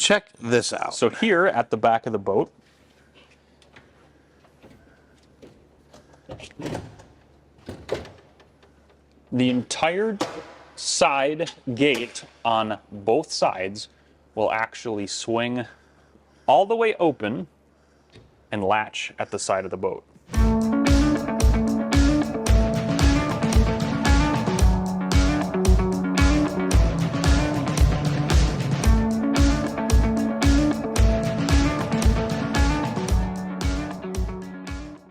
check this out. So here at the back of the boat, the entire side gate on both sides will actually swing all the way open and latch at the side of the boat.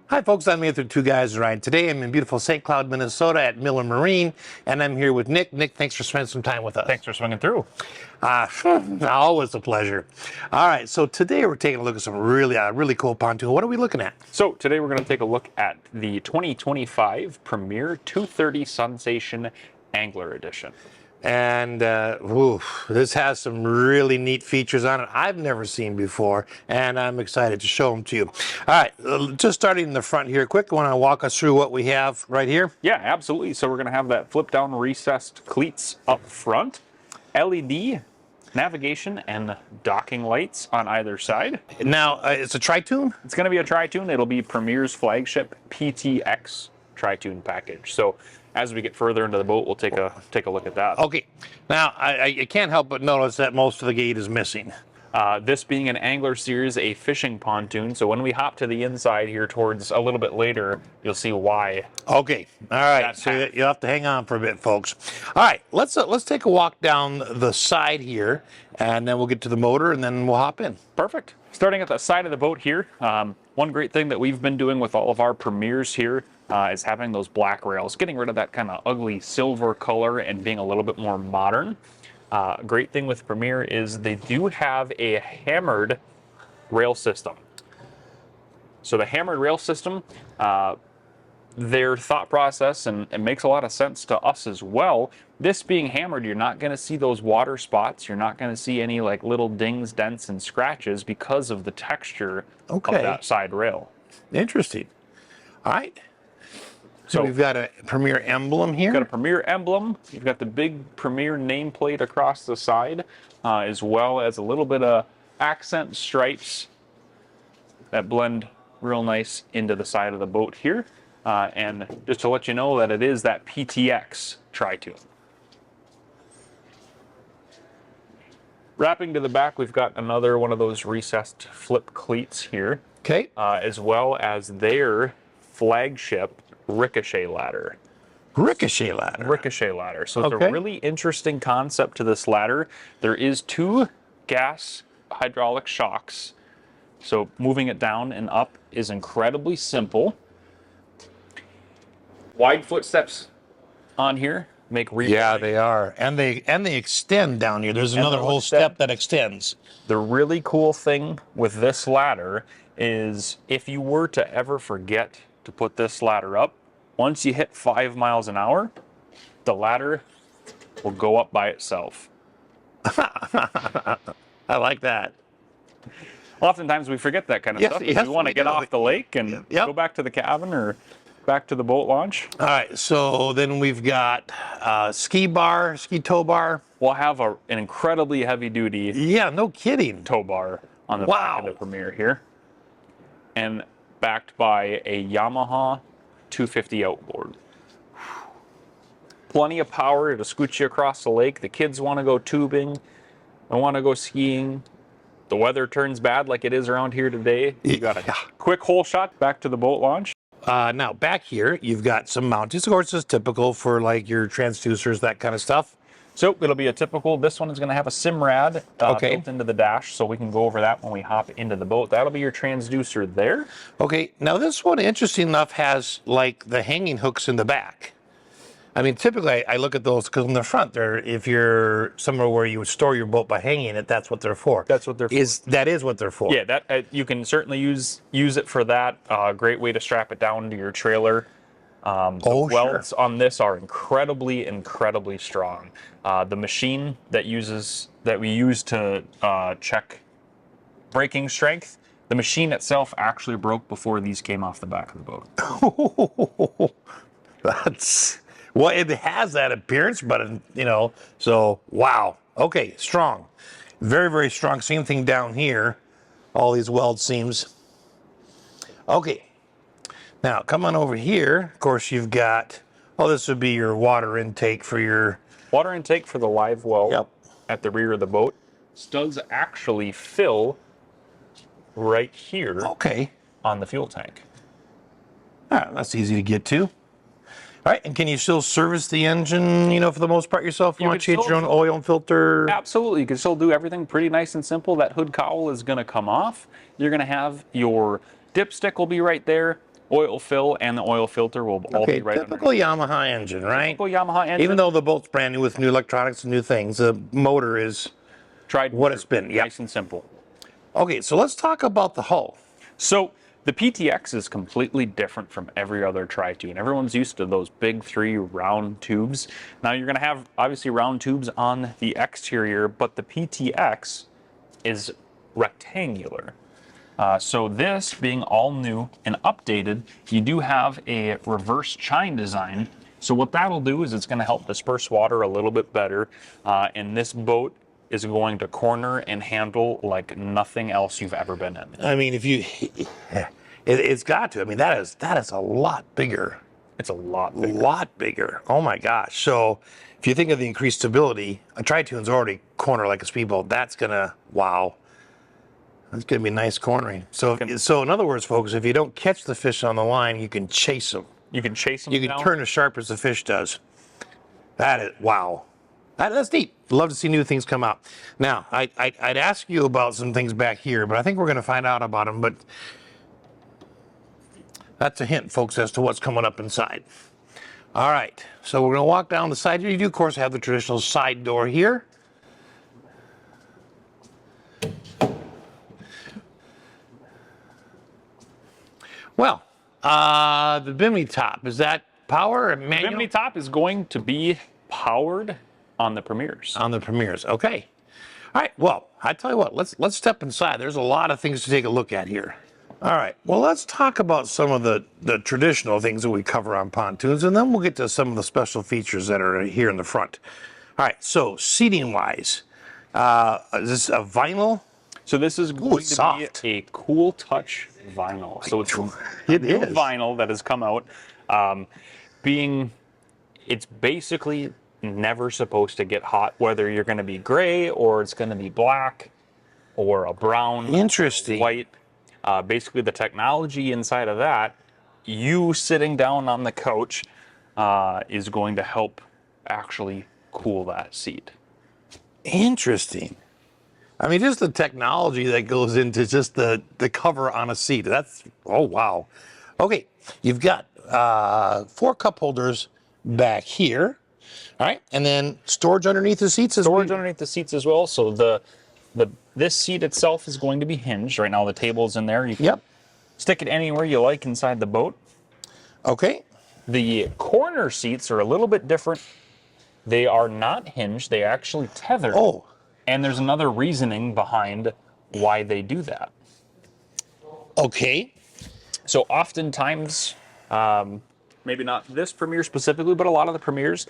Hi folks, I'm Anthony, Two Guys Ride. Today I'm in beautiful St. Cloud, Minnesota at Miller Marine, and I'm here with Nick. Nick, thanks for spending some time with us. Thanks for swinging through. Always a pleasure. All right, so today we're taking a look at some really cool pontoon. What are we looking at? So today we're going to take a look at the 2025 Premier 230 Sunsation Angler Edition. And this has some really neat features on it I've never seen before, and I'm excited to show them to you. All right, just starting in the front here, quick, want to walk us through what we have right here? Yeah, absolutely. So we're going to have that flip down recessed cleats up front, LED navigation and docking lights on either side. Now, it's a tri-tune? It's going to be a tri-tune. It'll be Premier's flagship PTX tri-tune package. So as we get further into the boat, we'll take a look at that. Okay. Now, I can't help but notice that most of the gate is missing. This being an Angler Series, a fishing pontoon. So when we hop to the inside here towards a little bit later, you'll see why. Okay. All right. So you'll have to hang on for a bit, folks. All right. Let's take a walk down the side here, and then we'll get to the motor, and then we'll hop in. Perfect. Starting at the side of the boat here, one great thing that we've been doing with all of our Premiers here is having those black rails, getting rid of that kind of ugly silver color and being a little bit more modern. Great thing with Premier is they do have a hammered rail system. So the hammered rail system, their thought process, and it makes a lot of sense to us as well. This being hammered, you're not going to see those water spots. You're not going to see any like little dings, dents, and scratches because of the texture of that side rail. Interesting. All right. So we've got a Premier emblem here. You've got a Premier emblem. You've got the big Premier nameplate across the side, as well as a little bit of accent stripes that blend real nice into the side of the boat here. And just to let you know that it is that PTX tri-tune. Wrapping to the back, we've got another one of those recessed flip cleats here. Okay. As well as their flagship Ricochet ladder. Ricochet ladder. Ricochet ladder. So it's a really interesting concept to this ladder. There is 2 gas hydraulic shocks. So moving it down and up is incredibly simple. Wide footsteps on here make real. Yeah, they are. And they extend down here. There's another whole step that extends. The really cool thing with this ladder is if you were to ever forget to put this ladder up, once you hit 5 miles an hour, the ladder will go up by itself. I like that. Oftentimes we forget that kind of stuff. Yes, we want to get off the lake and go back to the cabin or back to the boat launch. All right, so then we've got ski tow bar. We'll have an incredibly heavy duty no kidding, tow bar on the back of the Premier here. And backed by a Yamaha 250 outboard. Plenty of power to scoot you across the lake. The kids want to go tubing. They want to go skiing. The weather turns bad like it is around here today. You got a quick hole shot back to the boat launch. Now back here, you've got some mountings. Of course, it's typical for like your transducers, that kind of stuff. So it'll be a typical, this one is going to have a Simrad built into the dash, so we can go over that when we hop into the boat. That'll be your transducer there. Okay, now this one, interesting enough, has like the hanging hooks in the back. I mean, typically I look at those because in the front, if you're somewhere where you would store your boat by hanging it, that's what they're for. That's what they're for. That is what they're for. Yeah, that you can certainly use it for that. Great way to strap it down to your trailer. The welds on this are incredibly strong. The machine that we use to check braking strength, the machine itself actually broke before these came off the back of the boat. Well, it has that appearance, but so wow. Okay, strong. Very, very strong. Same thing down here. All these weld seams. Okay. Now, come on over here. Of course, you've got, oh, this would be your water intake for your... Water intake for the live well Yep. at the rear of the boat. This does actually fill right here Okay. on the fuel tank. All right, that's easy to get to. All right, and can you still service the engine, you know, for the most part yourself? You want to change your own oil and filter? Absolutely. You can still do everything pretty nice and simple. That hood cowl is going to come off. You're going to have your dipstick will be right there. Oil fill and the oil filter will all be right typical Yamaha engine, right? Typical Yamaha engine. Even though the boat's brand new with new electronics and new things, the motor is tried what it's been. Yep. Nice and simple. Okay, so let's talk about the hull. So the PTX is completely different from every other Tri-Tune. Everyone's used to those big 3 round tubes. Now you're going to have obviously round tubes on the exterior, but the PTX is rectangular. So this being all new and updated, you do have a reverse chine design. So what that'll do is it's going to help disperse water a little bit better. And this boat is going to corner and handle like nothing else you've ever been in. I mean, if you, it's got to. I mean, that is a lot bigger. It's a lot bigger. Lot bigger. Oh my gosh. So if you think of the increased stability, a Tri-Tune's already corner like a speedboat. That's gonna, wow. That's gonna be nice cornering. So, so in other words, folks, if you don't catch the fish on the line, you can chase them. You can chase them. You can turn as sharp as the fish does. That is, wow. That's neat. Love to see new things come out. Now, I'd ask you about some things back here, but I think we're going to find out about them. But that's a hint, folks, as to what's coming up inside. All right, so we're going to walk down the side here. You do, of course, have the traditional side door here. Well, the bimini top, is that power or manual? The bimini top is going to be powered on the Premiers. On the Premiers, okay. All right, well, I tell you what, let's step inside. There's a lot of things to take a look at here. All right, well, let's talk about some of the traditional things that we cover on pontoons, and then we'll get to some of the special features that are here in the front. All right, so seating-wise, is this a vinyl? So this is going to be a cool touch vinyl. So it's new vinyl that has come out. It's basically never supposed to get hot, whether you're going to be gray or it's going to be black or a brown, interesting, white. Basically, the technology inside of that, you sitting down on the couch, is going to help actually cool that seat. Interesting. I mean, just the technology that goes into just the cover on a seat. That's, oh, wow. Okay, you've got 4 cup holders back here. All right, and then storage underneath the seats as well? Storage underneath the seats as well. So this seat itself is going to be hinged. Right now the table's in there. You can stick it anywhere you like inside the boat. Okay. The corner seats are a little bit different. They are not hinged. They are actually tethered. Oh. And there's another reasoning behind why they do that. Okay. So oftentimes, maybe not this Premier specifically, but a lot of the Premiers,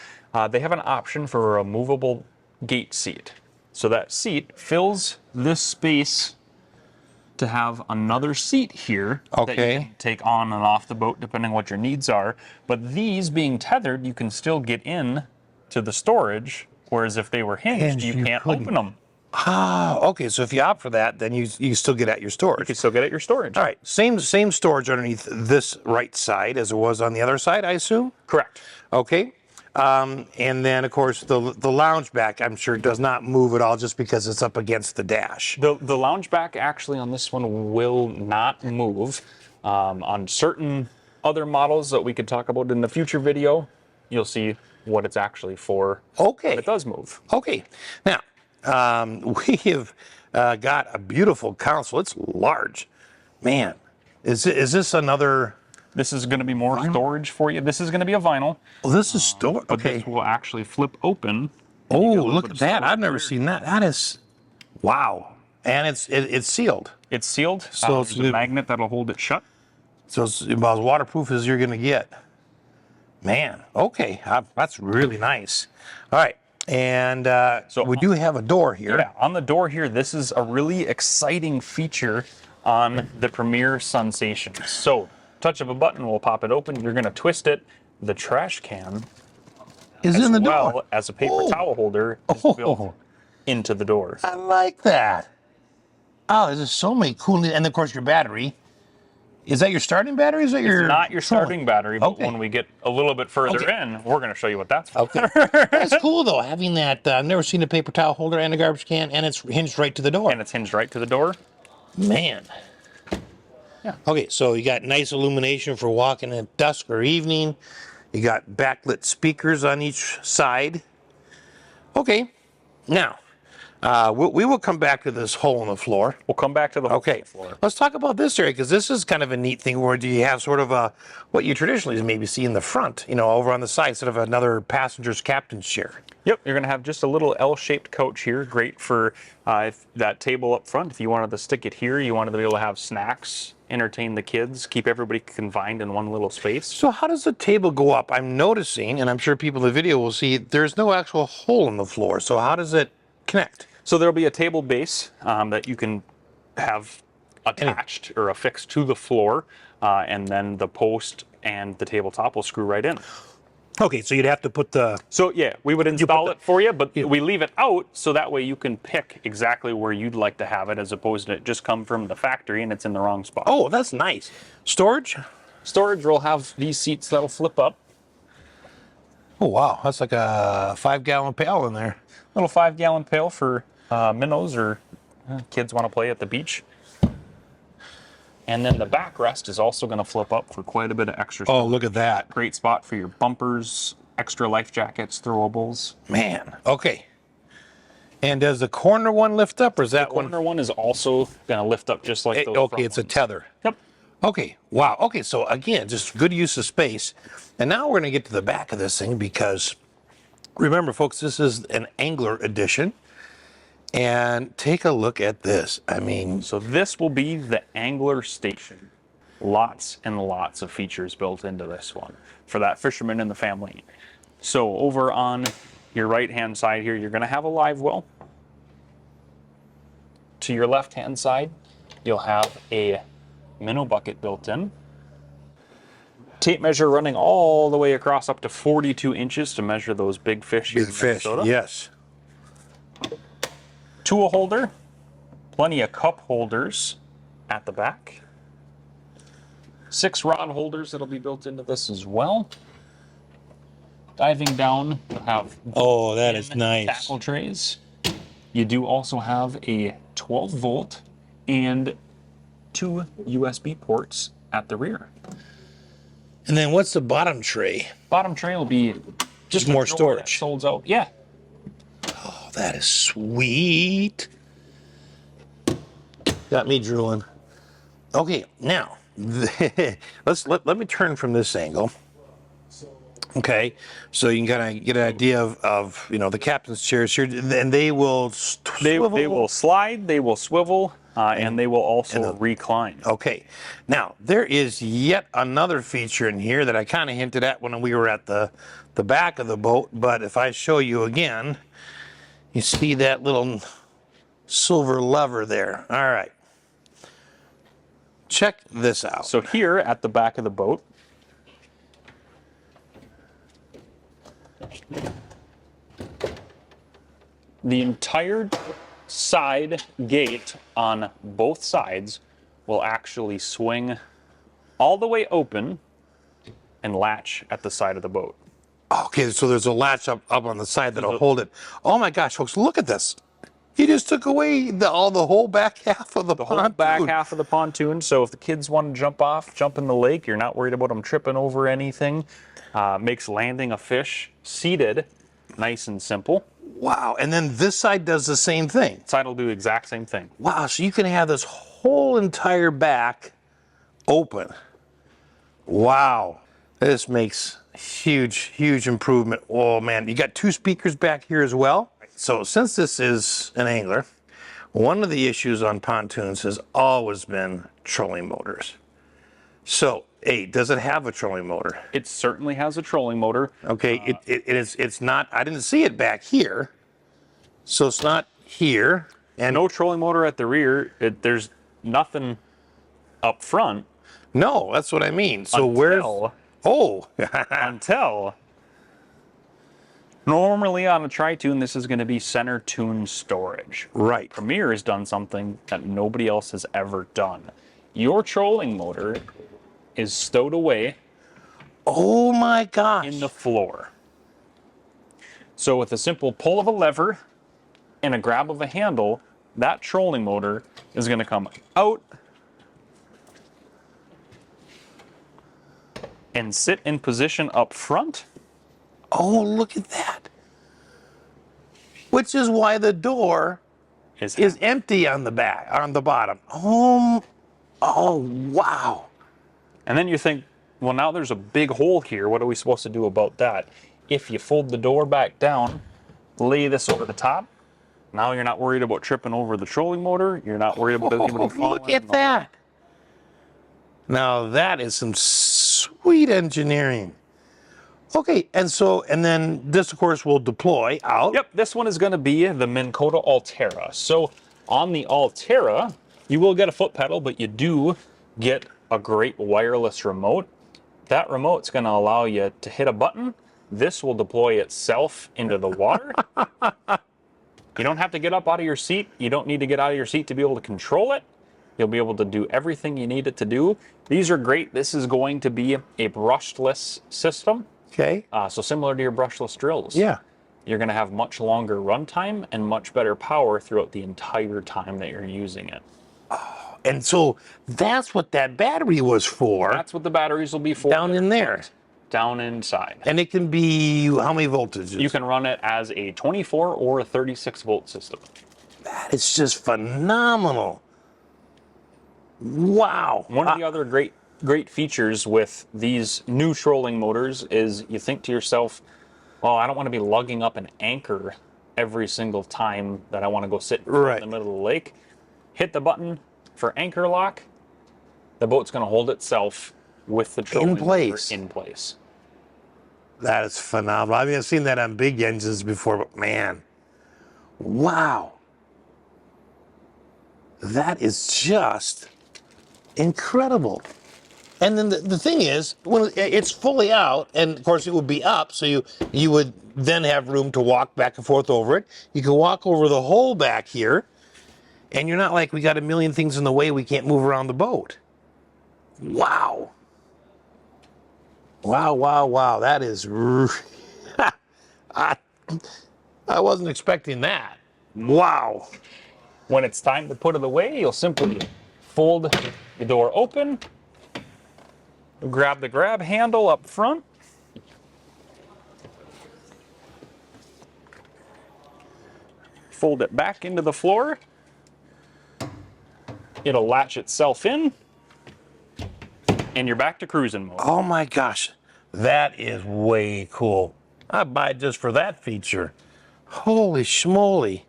they have an option for a removable gate seat. So that seat fills this space to have another seat here that you can take on and off the boat depending on what your needs are. But these being tethered, you can still get in to the storage, whereas if they were hinged, you can't open them. Ah, okay. So if you opt for that, then you still get at your storage. You can still get at your storage. All right. Same storage underneath this right side as it was on the other side, I assume? Correct. Okay. And then, of course, the lounge back, I'm sure, does not move at all just because it's up against the dash. The lounge back actually on this one will not move. On certain other models that we could talk about in the future video, you'll see what it's actually for. Okay. But it does move. Okay. Now, we have got a beautiful console. It's large. Man, is this another... This is going to be more storage for you. This is going to be a vinyl. Oh, this is storage. But this will actually flip open. Oh, look at that. I've never seen that. That is, wow. And it's sealed. It's sealed. So it's a magnet that'll hold it shut. So it's about as waterproof as you're going to get. Man, okay. That's really nice. All right. And So we do have a door here. Yeah, on the door here, this is a really exciting feature on the Premier Sensation. So, touch of a button will pop it open. You're going to twist it. The trash can, Is as in the well door. as a paper Oh. towel holder, is built into the door. I like that. Oh, there's just so many cool, and of course your battery. Is that your starting battery? Is that your? It's not your trolling? starting battery, but Okay. when we get a little bit further in, we're going to show you what that's for. Okay. That's cool though, having that. I've never seen a paper towel holder and a garbage can, and it's hinged right to the door. And it's hinged right to the door. Man. Yeah. Okay, so you got nice illumination for walking at dusk or evening. You got backlit speakers on each side. Okay, now we will come back to this hole in the floor. We'll come back to the hole in Okay, the floor. let's talk about this area because this is kind of a neat thing where do you have sort of a what you traditionally maybe see in the front, you know, over on the side instead of another passenger's captain's chair. Yep, you're going to have just a little L-shaped couch here. Great for if that table up front. If you wanted to stick it here, you wanted to be able to have snacks, entertain the kids, keep everybody confined in one little space. So how does the table go up? I'm noticing, and I'm sure people in the video will see, there's no actual hole in the floor. So how does it connect? So there'll be a table base that you can have attached or affixed to the floor, and then the post and the tabletop will screw right in. Okay, so you'd have to put the... So yeah, we would install it for you, but we leave it out so that way you can pick exactly where you'd like to have it as opposed to it just come from the factory and it's in the wrong spot. Oh, that's nice. Storage? Storage will have these seats that'll flip up. Oh, wow. That's like a 5-gallon pail in there. Little 5-gallon pail for minnows or kids want to play at the beach. And then the backrest is also going to flip up for quite a bit of extra space. Oh, look at that. Great spot for your bumpers, extra life jackets, throwables. Man, okay. And does the corner one lift up, or is that one? The corner one is also going to lift up just like those Okay, front it's a ones. tether. Yep. Okay, wow. Okay, so again, just good use of space. And now we're going to get to the back of this thing because remember, folks, this is an Angler edition. And take a look at this. I mean, So this will be the Angler Station. Lots and lots of features built into this one for that fisherman and the family. So over on your right-hand side here, you're going to have a live well. To your left-hand side, you'll have a minnow bucket built in. Tape measure running all the way across up to 42 inches to measure those big fish here big in fish, Minnesota. yes. Tool holder, plenty of cup holders at the back. 6 rod holders that'll be built into this as well. Diving down, you'll have Oh, that is nice. tackle trays. You do also have a 12-volt and 2 USB ports at the rear. And then what's the bottom tray? Bottom tray will be Just more drawer that storage. folds out. Yeah. Oh, that is sweet. Got me drooling. Okay, now let me turn from this angle. Okay, so you can kind of get an idea of you know the captain's chairs here, and they will They swivel. will slide, they will swivel, and they will also recline. Okay, now there is yet another feature in here that I kind of hinted at when we were at the back of the boat, but if I show you again, you see that little silver lever there. All right. Check this out. So here at the back of the boat, the entire side gate on both sides will actually swing all the way open and latch at the side of the boat. Okay, so there's a latch up on the side that'll hold it. Oh my gosh, folks, look at this. He just took away the whole back half of the Whole pontoon. back half of the pontoon, so if the kids want to jump off, jump in the lake, you're not worried about them tripping over anything. Makes landing a fish seated nice and simple. Wow, and then this side does the same thing. Side will do the exact same thing. Wow, so you can have this whole entire back open. Wow, this makes huge improvement. Oh man, you got 2 speakers back here as well. So since this is an Angler, one of the issues on pontoons has always been trolling motors. So, hey, does it have a trolling motor? It certainly has a trolling motor. Okay, it's not, I didn't see it back here. So it's not here. And No trolling motor at the rear. There's nothing up front no, that's what I mean. So until, oh, until normally on a Tri-Tune, this is going to be center tune storage. right. Premier has done something that nobody else has ever done. Your trolling motor is stowed away Oh my gosh. in the floor. So with a simple pull of a lever and a grab of a handle, that trolling motor is going to come out and sit in position up front. Oh, look at that. Which is why the door is empty on the back, on the bottom. Oh, wow. And then you think, well, now there's a big hole here. What are we supposed to do about that? If you fold the door back down, lay this over the top, now you're not worried about tripping over the trolling motor. You're not worried about anybody falling. Look at that. Now that is some sweet engineering. Okay, and then this, of course, will deploy out. Yep, this one is going to be the Minn Kota Altera. So on the Altera, you will get a foot pedal, but you do get a great wireless remote. That remote's going to allow you to hit a button. This will deploy itself into the water. You don't have to get up out of your seat. You don't need to get out of your seat to be able to control it. You'll be able to do everything you need it to do. These are great. This is going to be a brushless system. Okay. So similar to your brushless drills. Yeah. You're going to have much longer runtime and much better power throughout the entire time that you're using it. And so that's what that battery was for. That's what the batteries will be for. Down in there. Down inside. And it can be how many voltages? You can run it as a 24 or a 36 volt system. That is just phenomenal. Wow. One of the other great features with these new trolling motors is you think to yourself, well, I don't want to be lugging up an anchor every single time that I want to go sit in the middle of the lake. Hit the button for anchor lock. The boat's going to hold itself with the trolling motor in place. That is phenomenal. I mean, I've seen that on big engines before, but man, wow. That is just incredible. And then the thing is, when it's fully out, and of course it would be up, so you would then have room to walk back and forth over it. You can walk over the hole back here, and you're not like, we got a million things in the way, we can't move around the boat. Wow. Wow, wow, wow. That is... I wasn't expecting that. Wow. When it's time to put it away, you'll simply fold the door open, grab the grab handle up front, fold it back into the floor, it'll latch itself in, and you're back to cruising mode. Oh my gosh, that is way cool. I'd buy it just for that feature. Holy schmoly.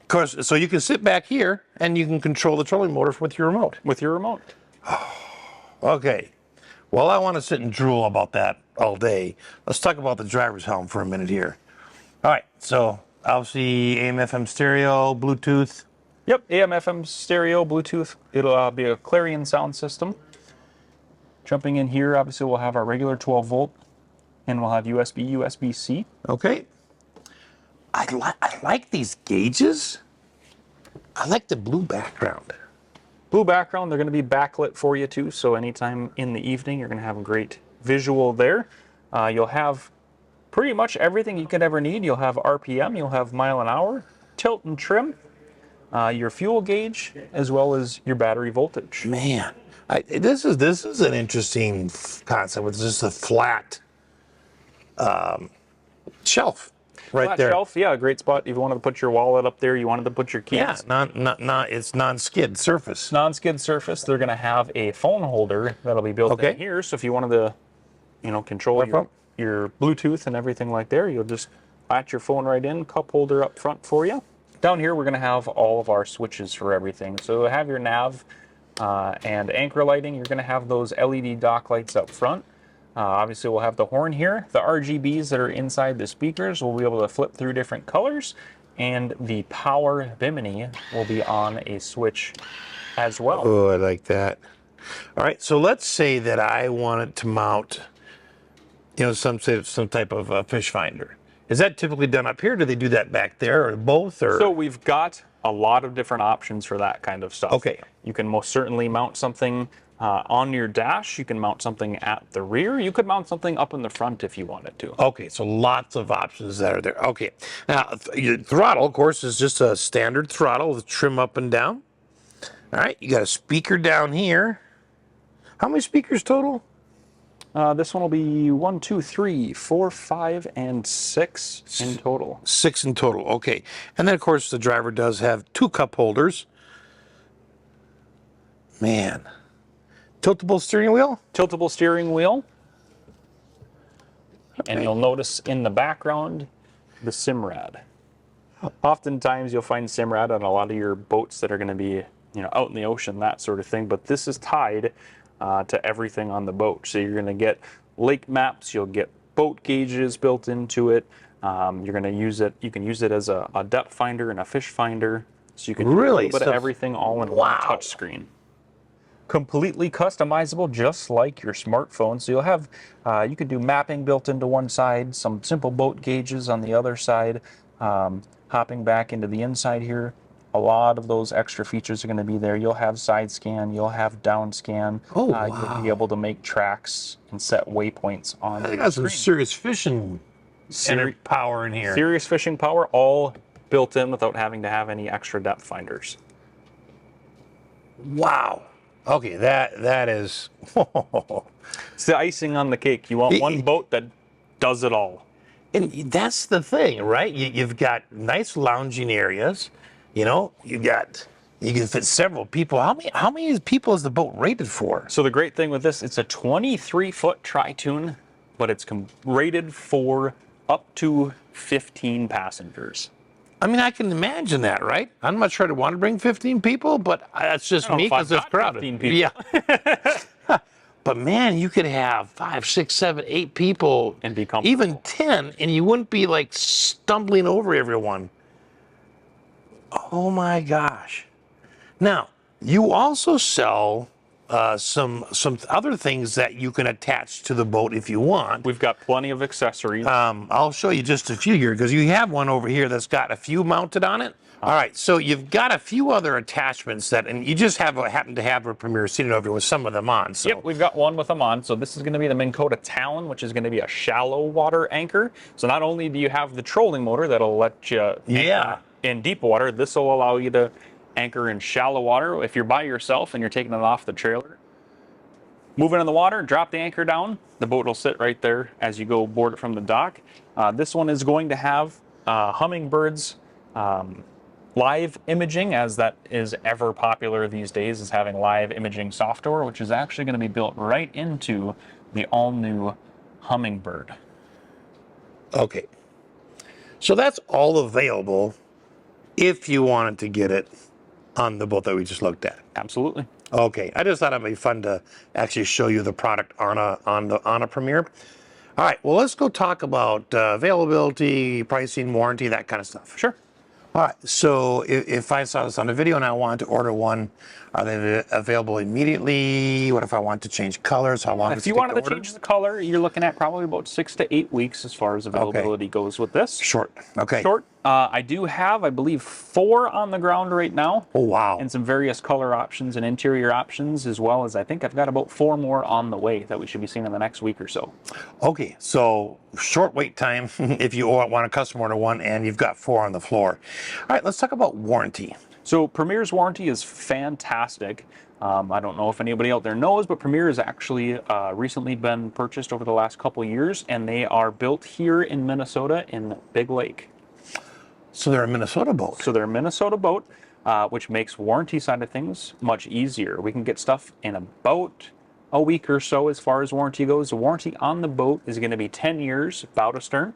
Of course, so you can sit back here and you can control the trolling motor with your remote. With your remote. Okay. Well, I want to sit and drool about that all day. Let's talk about the driver's helm for a minute here. All right, so obviously AM, FM stereo, Bluetooth. Yep, AM, FM stereo, Bluetooth. It'll be a Clarion sound system. Jumping in here, obviously we'll have our regular 12 volt, and we'll have USB, USB-C. Okay. I like these gauges. I like the blue background. Blue background, they're going to be backlit for you too, so anytime in the evening you're going to have a great visual there. You'll have pretty much everything you could ever need. You'll have RPM, you'll have mile an hour, tilt and trim, your fuel gauge, as well as your battery voltage. Man, this is an interesting concept. It's just a flat shelf right Flat there. shelf, yeah, a great spot. If you wanted to put your wallet up there, you wanted to put your keys. Yeah, it's non-skid surface. Non-skid surface. They're going to have a phone holder that'll be built in here. So if you wanted to, control your Bluetooth and everything like there, you'll just latch your phone right in. Cup holder up front for you. Down here, we're going to have all of our switches for everything. So have your nav And anchor lighting, you're going to have those LED dock lights up front. Obviously, we'll have the horn here. The RGBs that are inside the speakers will be able to flip through different colors. And the power bimini will be on a switch as well. Oh, I like that. All right, so let's say that I wanted to mount, you know, some type of fish finder. Is that typically done up here? Do they do that back there, or both? Or So we've got a lot of different options for that kind of stuff. Okay. You can most certainly mount something on your dash. You can mount something at the rear. You could mount something up in the front if you wanted to. Okay, so lots of options that are there. Okay, now your throttle, of course, is just a standard throttle with trim up and down. All right, you got a speaker down here. How many speakers total? This one will be 1, 2, 3, 4, 5, and 6 in total. 6 in total, okay. And then, of course, the driver does have 2 cup holders. Man. Tiltable steering wheel? Tiltable steering wheel. And you'll notice in the background, the Simrad. Oftentimes you'll find Simrad on a lot of your boats that are going to be, you know, out in the ocean, that sort of thing. But this is tied to everything on the boat. So you're going to get lake maps, you'll get boat gauges built into it. You're going to use it. You can use it as a depth finder and a fish finder. So you can do a little bit of everything all in one touch screen. Completely customizable, just like your smartphone. So you'll have, you could do mapping built into one side, some simple boat gauges on the other side. Hopping back into the inside here, a lot of those extra features are going to be there. You'll have side scan, you'll have down scan. Oh, wow. You'll be able to make tracks and set waypoints on I the got some screen. serious fishing power in here. Serious fishing power, all built in without having to have any extra depth finders. Wow. Okay, that is. It's the icing on the cake. You want one boat that does it all. And that's the thing, right? You've got nice lounging areas. You know, you can fit several people. How many people is the boat rated for? So the great thing with this, it's a 23-foot tri-tune, but it's rated for up to 15 passengers. I mean, I can imagine that, right? I'm not sure I'd want to bring 15 people, but that's just me because it's crowded. 15 people. Yeah. But man, you could have 5, 6, 7, 8 people, And be comfortable. even 10, and you wouldn't be like stumbling over everyone. Oh my gosh! Now you also sell some other things that you can attach to the boat if you want. We've got plenty of accessories. I'll show you just a few here because you have one over here that's got a few mounted on it. All right, so you've got a few other attachments and you just happen to have a Premier seated over with some of them on. So. Yep, we've got one with them on. So this is going to be the Minn Kota Talon, which is going to be a shallow water anchor. So not only do you have the trolling motor that'll let you anchor in deep water, this will allow you to anchor in shallow water. If you're by yourself and you're taking it off the trailer, move it in the water, drop the anchor down, the boat will sit right there as you go board it from the dock. This one is going to have Hummingbird's live imaging, as that is ever popular these days, is having live imaging software, which is actually going to be built right into the all-new Hummingbird. Okay. So that's all available if you wanted to get it on the boat that we just looked at. Absolutely. Okay. I just thought it'd be fun to actually show you the product on a Premier. All right. Well, let's go talk about availability, pricing, warranty, that kind of stuff. Sure. All right, so if I saw this on a video and I wanted to order one, are they available immediately? What if I want to change colors? How long does it take to order? If you wanted to change the color, you're looking at probably about 6 to 8 weeks as far as availability goes with this. Short, okay. Short. I do have, I believe, 4 on the ground right now. Oh, wow. And some various color options and interior options, as well as I think I've got about 4 more on the way that we should be seeing in the next week or so. Okay, so short wait time if you want a custom order one, and you've got 4 on the floor. All right, let's talk about warranty. So Premier's warranty is fantastic. I don't know if anybody out there knows, but Premier has actually recently been purchased over the last couple of years, and they are built here in Minnesota in Big Lake. So they're a Minnesota boat. So they're a Minnesota boat, which makes warranty side of things much easier. We can get stuff in about a week or so as far as warranty goes. The warranty on the boat is going to be 10 years, bow to stern.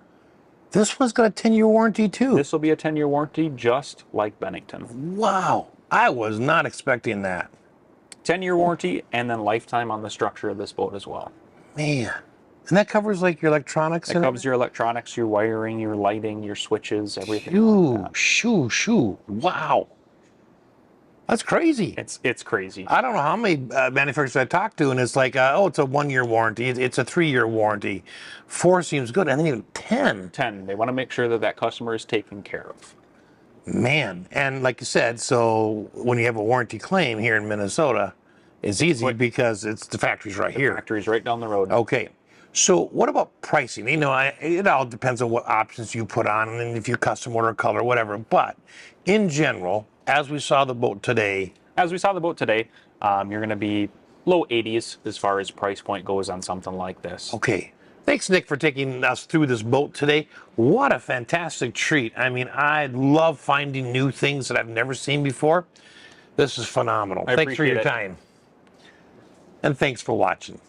This one's got a 10-year warranty too. This will be a 10-year warranty, just like Bennington. Wow, I was not expecting that. 10-year warranty, and then lifetime on the structure of this boat as well. Man. And that covers like your electronics It and covers your electronics, your wiring, your lighting, your switches, everything like that. Shoo. Wow. That's crazy. It's crazy. I don't know how many manufacturers I talked to, and it's like, oh, it's a 1-year warranty. It's a 3-year warranty. 4 seems good, and then even 10. 10. They want to make sure that that customer is taken care of. Man, and like you said, so when you have a warranty claim here in Minnesota, it's easy because it's the factory's right here. Factory's right down the road. Okay. So what about pricing? You know, it all depends on what options you put on and if you custom order color, whatever. But in general, as we saw the boat today, you're going to be low 80s as far as price point goes on something like this. okay. Thanks, Nick, for taking us through this boat today. What a fantastic treat. I mean, I love finding new things that I've never seen before. This is phenomenal. Thanks for your time. And thanks for watching.